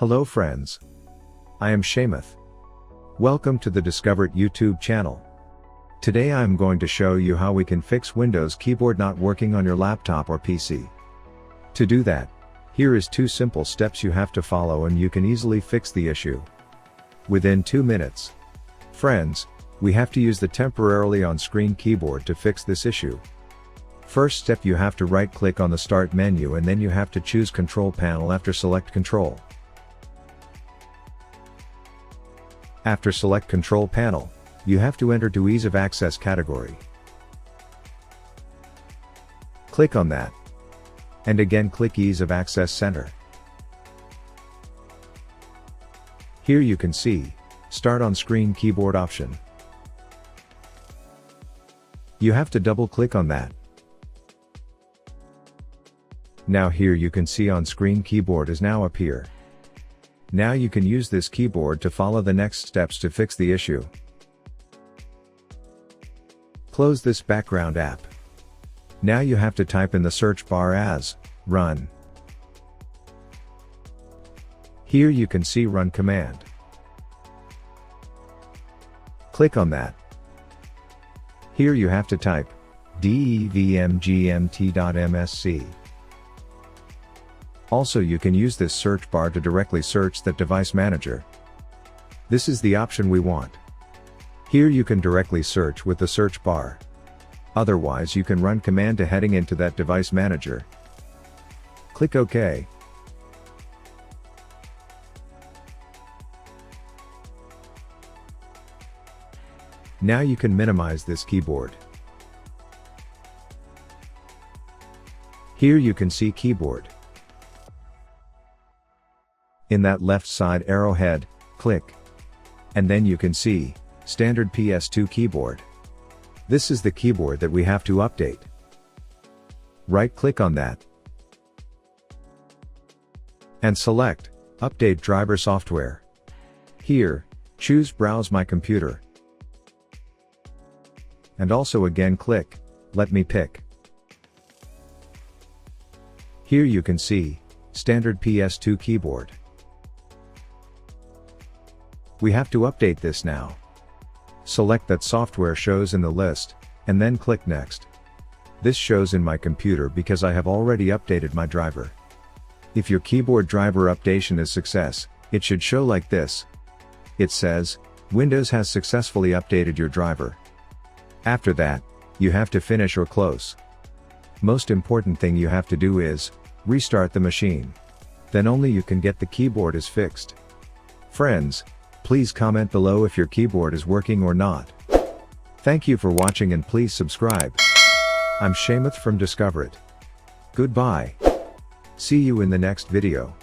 Hello friends. I am Seamus. Welcome to the Discoverit YouTube channel. Today I am going to show you how we can fix Windows keyboard not working on your laptop or PC. To do that, here is 2 simple steps you have to follow and you can easily fix the issue within 2 minutes. Friends, we have to use the temporarily on-screen keyboard to fix this issue. First step, you have to right-click on the Start menu and then you have to choose Control Panel after select Control. After select Control Panel, you have to enter to Ease of Access category. Click on that. And again click Ease of Access Center. Here you can see, Start on Screen Keyboard option. You have to double click on that. Now here you can see on screen keyboard is now appear. Now you can use this keyboard to follow the next steps to fix the issue. Close this background app. Now you have to type in the search bar as run. Here you can see run command. Click on that. Here you have to type devmgmt.msc. Also you can use this search bar to directly search that device manager. This is the option we want. Here you can directly search with the search bar. Otherwise you can run command to heading into that device manager. Click OK. Now you can minimize this keyboard. Here you can see keyboard. In that left side arrowhead, click. And then you can see, standard PS2 keyboard. This is the keyboard that we have to update. Right click on that. And select, Update Driver Software. Here, choose Browse My Computer. And also again click, Let me pick. Here you can see, standard PS2 keyboard. We have to update this now. Select that software shows in the list, and then click Next. This shows in my computer because I have already updated my driver. If your keyboard driver updation is success, it should show like this. It says, Windows has successfully updated your driver. After that, you have to finish or close. Most important thing you have to do is, restart the machine. Then only you can get the keyboard is fixed. Friends, please comment below if your keyboard is working or not. Thank you for watching and please subscribe. I'm Seamus from Discoverit. Goodbye. See you in the next video.